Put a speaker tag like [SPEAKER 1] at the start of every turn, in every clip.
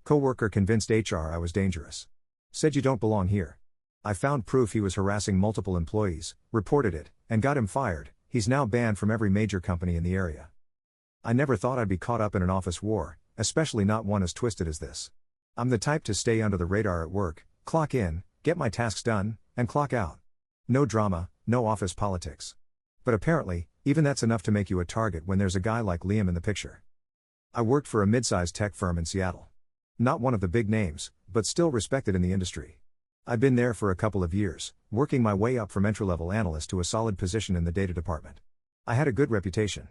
[SPEAKER 1] Coworker convinced HR I was dangerous. Said you don't belong here. I found proof he was harassing multiple employees, reported it, and got him fired. He's now banned from every major company in the area. I never thought I'd be caught up in an office war, especially not one as twisted as this. I'm the type to stay under the radar at work, clock in, get my tasks done, and clock out. No drama, no office politics. But apparently, even that's enough to make you a target when there's a guy like Liam in the picture. I worked for a mid-sized tech firm in Seattle. Not one of the big names, but still respected in the industry. I'd been there for a couple of years, working my way up from entry-level analyst to a solid position in the data department. I had a good reputation.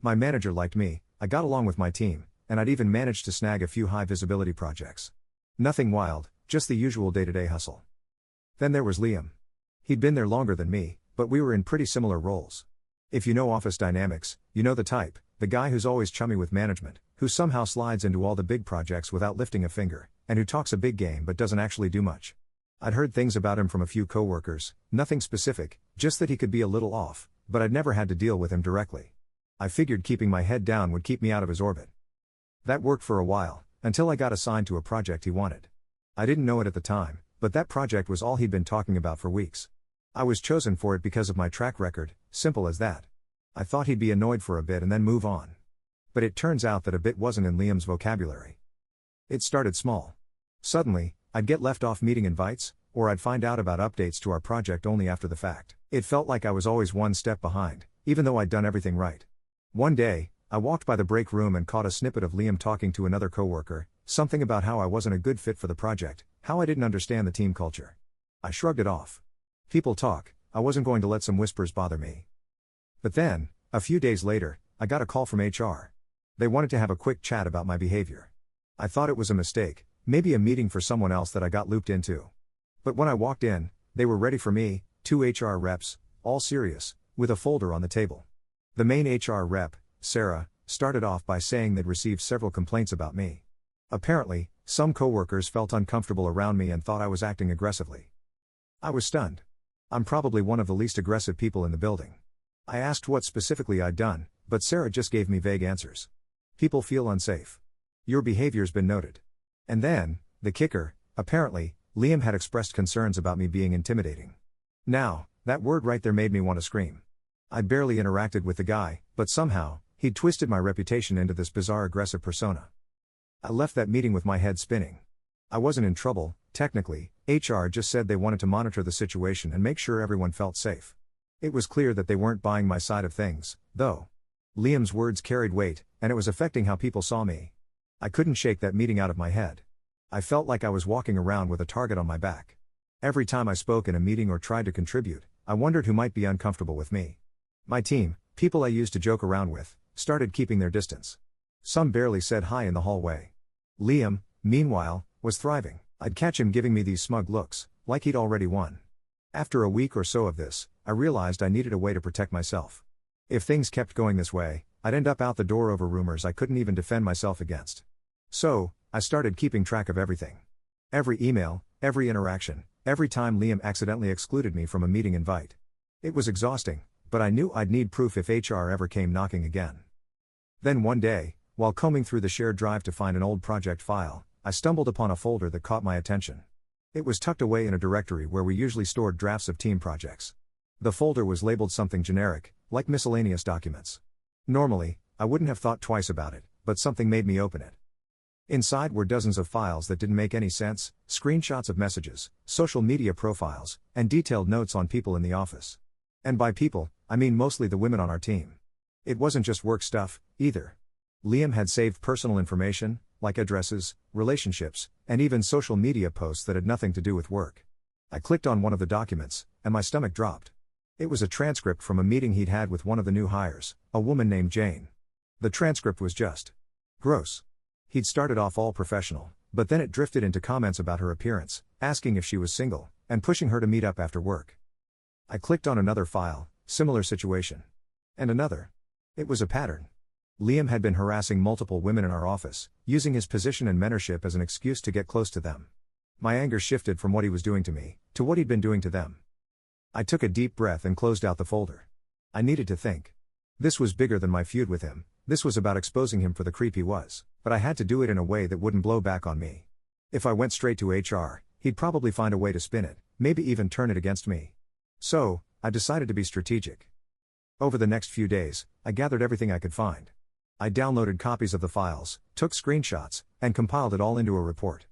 [SPEAKER 1] My manager liked me, I got along with my team, and I'd even managed to snag a few high-visibility projects. Nothing wild, just the usual day-to-day hustle. Then there was Liam. He'd been there longer than me, but we were in pretty similar roles. If you know office dynamics, you know the type, the guy who's always chummy with management, who somehow slides into all the big projects without lifting a finger, and who talks a big game but doesn't actually do much. I'd heard things about him from a few coworkers, nothing specific, just that he could be a little off, but I'd never had to deal with him directly. I figured keeping my head down would keep me out of his orbit. That worked for a while, until I got assigned to a project he wanted. I didn't know it at the time, but that project was all he'd been talking about for weeks. I was chosen for it because of my track record, simple as that. I thought he'd be annoyed for a bit and then move on. But it turns out that a bit wasn't in Liam's vocabulary. It started small. Suddenly, I'd get left off meeting invites, or I'd find out about updates to our project only after the fact. It felt like I was always one step behind, even though I'd done everything right. One day, I walked by the break room and caught a snippet of Liam talking to another coworker, something about how I wasn't a good fit for the project, how I didn't understand the team culture. I shrugged it off. People talk, I wasn't going to let some whispers bother me. But then, a few days later, I got a call from HR. They wanted to have a quick chat about my behavior. I thought it was a mistake, maybe a meeting for someone else that I got looped into. But when I walked in, they were ready for me, 2 HR reps, all serious, with a folder on the table. The main HR rep, Sarah, started off by saying they'd received several complaints about me. Apparently, some coworkers felt uncomfortable around me and thought I was acting aggressively. I was stunned. I'm probably one of the least aggressive people in the building. I asked what specifically I'd done, but Sarah just gave me vague answers. People feel unsafe. Your behavior's been noted. And then, the kicker, apparently, Liam had expressed concerns about me being intimidating. Now, that word right there made me want to scream. I'd barely interacted with the guy, but somehow, he'd twisted my reputation into this bizarre aggressive persona. I left that meeting with my head spinning. I wasn't in trouble, technically, HR just said they wanted to monitor the situation and make sure everyone felt safe. It was clear that they weren't buying my side of things, though. Liam's words carried weight, and it was affecting how people saw me. I couldn't shake that meeting out of my head. I felt like I was walking around with a target on my back. Every time I spoke in a meeting or tried to contribute, I wondered who might be uncomfortable with me. My team, people I used to joke around with, started keeping their distance. Some barely said hi in the hallway. Liam, meanwhile, was thriving. I'd catch him giving me these smug looks, like he'd already won. After a week or so of this, I realized I needed a way to protect myself. If things kept going this way, I'd end up out the door over rumors I couldn't even defend myself against. So, I started keeping track of everything. Every email, every interaction, every time Liam accidentally excluded me from a meeting invite. It was exhausting, but I knew I'd need proof if HR ever came knocking again. Then one day, while combing through the shared drive to find an old project file, I stumbled upon a folder that caught my attention. It was tucked away in a directory where we usually stored drafts of team projects. The folder was labeled something generic, like miscellaneous documents. Normally, I wouldn't have thought twice about it, but something made me open it. Inside were dozens of files that didn't make any sense, screenshots of messages, social media profiles, and detailed notes on people in the office. And by people, I mean mostly the women on our team. It wasn't just work stuff, either. Liam had saved personal information, like addresses, relationships, and even social media posts that had nothing to do with work. I clicked on one of the documents, and my stomach dropped. It was a transcript from a meeting he'd had with one of the new hires, a woman named Jane. The transcript was just gross. He'd started off all professional, but then it drifted into comments about her appearance, asking if she was single, and pushing her to meet up after work. I clicked on another file, similar situation. And another. It was a pattern. Liam had been harassing multiple women in our office, using his position and mentorship as an excuse to get close to them. My anger shifted from what he was doing to me, to what he'd been doing to them. I took a deep breath and closed out the folder. I needed to think. This was bigger than my feud with him, this was about exposing him for the creep he was. But I had to do it in a way that wouldn't blow back on me. If I went straight to HR, he'd probably find a way to spin it, maybe even turn it against me. So, I decided to be strategic. Over the next few days, I gathered everything I could find. I downloaded copies of the files, took screenshots, and compiled it all into a report.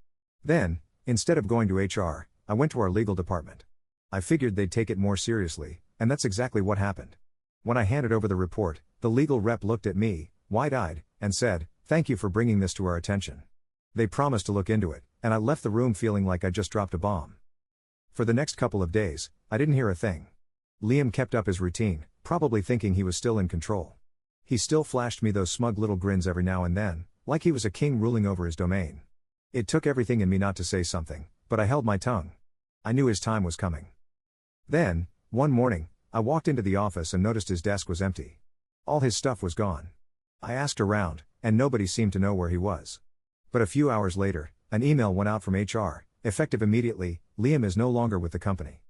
[SPEAKER 1] Then, instead of going to HR, I went to our legal department. I figured they'd take it more seriously, and that's exactly what happened. When I handed over the report, the legal rep looked at me, wide-eyed, and said, "Thank you for bringing this to our attention." They promised to look into it, and I left the room feeling like I just dropped a bomb. For the next couple of days, I didn't hear a thing. Liam kept up his routine, probably thinking he was still in control. He still flashed me those smug little grins every now and then, like he was a king ruling over his domain. It took everything in me not to say something, but I held my tongue. I knew his time was coming. Then, one morning, I walked into the office and noticed his desk was empty. All his stuff was gone. I asked around, and nobody seemed to know where he was. But a few hours later, an email went out from HR, effective immediately: Liam is no longer with the company.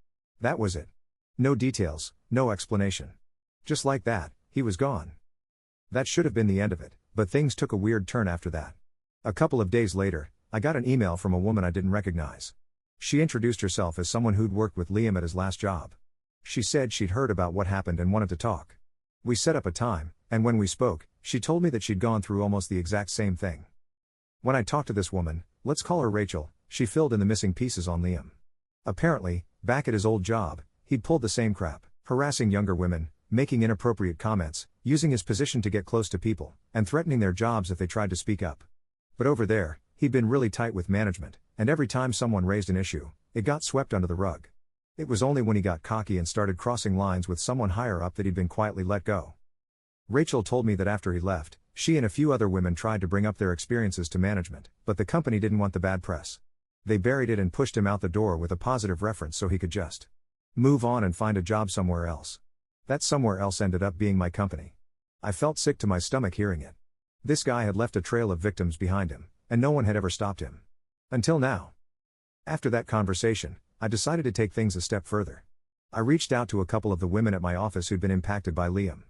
[SPEAKER 1] That was it. No details, no explanation. Just like that, he was gone. That should have been the end of it, but things took a weird turn after that. A couple of days later, I got an email from a woman I didn't recognize. She introduced herself as someone who'd worked with Liam at his last job. She said she'd heard about what happened and wanted to talk. We set up a time, and when we spoke, she told me that she'd gone through almost the exact same thing. When I talked to this woman, let's call her Rachel, she filled in the missing pieces on Liam. Apparently, back at his old job, he'd pulled the same crap, harassing younger women, making inappropriate comments, using his position to get close to people, and threatening their jobs if they tried to speak up. But over there, he'd been really tight with management, and every time someone raised an issue, it got swept under the rug. It was only when he got cocky and started crossing lines with someone higher up that he'd been quietly let go. Rachel told me that after he left, she and a few other women tried to bring up their experiences to management, but the company didn't want the bad press. They buried it and pushed him out the door with a positive reference so he could just move on and find a job somewhere else. That somewhere else ended up being my company. I felt sick to my stomach hearing it. This guy had left a trail of victims behind him, and no one had ever stopped him. Until now. After that conversation, I decided to take things a step further. I reached out to a couple of the women at my office who'd been impacted by Liam.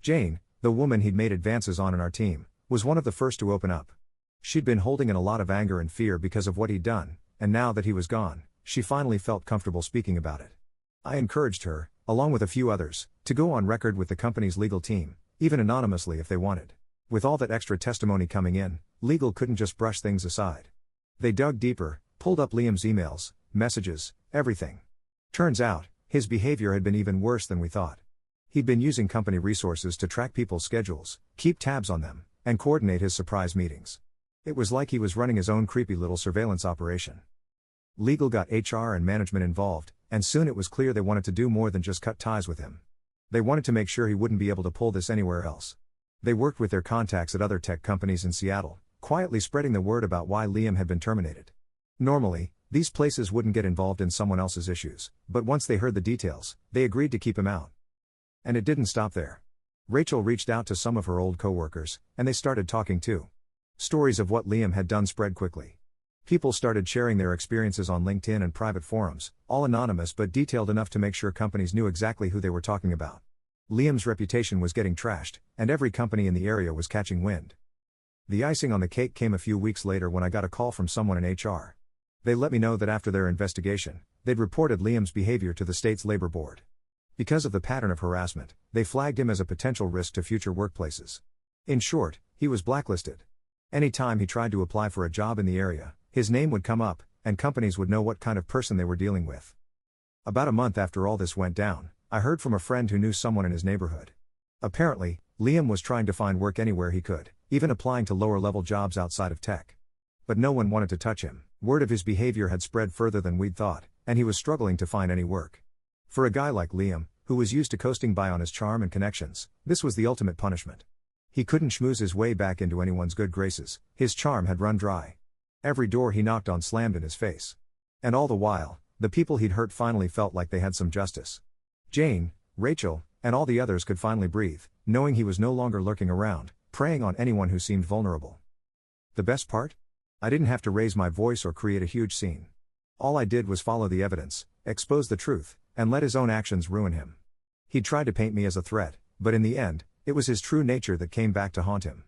[SPEAKER 1] Jane, the woman he'd made advances on in our team, was one of the first to open up. She'd been holding in a lot of anger and fear because of what he'd done, and now that he was gone, she finally felt comfortable speaking about it. I encouraged her, along with a few others, to go on record with the company's legal team, even anonymously if they wanted. With all that extra testimony coming in, legal couldn't just brush things aside. They dug deeper, pulled up Liam's emails, messages, everything. Turns out, his behavior had been even worse than we thought. He'd been using company resources to track people's schedules, keep tabs on them, and coordinate his surprise meetings. It was like he was running his own creepy little surveillance operation. Legal got HR and management involved, and soon it was clear they wanted to do more than just cut ties with him. They wanted to make sure he wouldn't be able to pull this anywhere else. They worked with their contacts at other tech companies in Seattle, quietly spreading the word about why Liam had been terminated. Normally, these places wouldn't get involved in someone else's issues, but once they heard the details, they agreed to keep him out. And it didn't stop there. Rachel reached out to some of her old coworkers, and they started talking too. Stories of what Liam had done spread quickly. People started sharing their experiences on LinkedIn and private forums, all anonymous but detailed enough to make sure companies knew exactly who they were talking about. Liam's reputation was getting trashed, and every company in the area was catching wind. The icing on the cake came a few weeks later when I got a call from someone in HR. They let me know that after their investigation, they'd reported Liam's behavior to the state's labor board. Because of the pattern of harassment, they flagged him as a potential risk to future workplaces. In short, he was blacklisted. Anytime he tried to apply for a job in the area, his name would come up, and companies would know what kind of person they were dealing with. About a month after all this went down, I heard from a friend who knew someone in his neighborhood. Apparently, Liam was trying to find work anywhere he could, even applying to lower-level jobs outside of tech. But no one wanted to touch him. Word of his behavior had spread further than we'd thought, and he was struggling to find any work. For a guy like Liam, who was used to coasting by on his charm and connections, this was the ultimate punishment. He couldn't schmooze his way back into anyone's good graces, his charm had run dry. Every door he knocked on slammed in his face. And all the while, the people he'd hurt finally felt like they had some justice. Jane, Rachel, and all the others could finally breathe, knowing he was no longer lurking around, preying on anyone who seemed vulnerable. The best part? I didn't have to raise my voice or create a huge scene. All I did was follow the evidence, expose the truth, and let his own actions ruin him. He tried to paint me as a threat, but in the end, it was his true nature that came back to haunt him.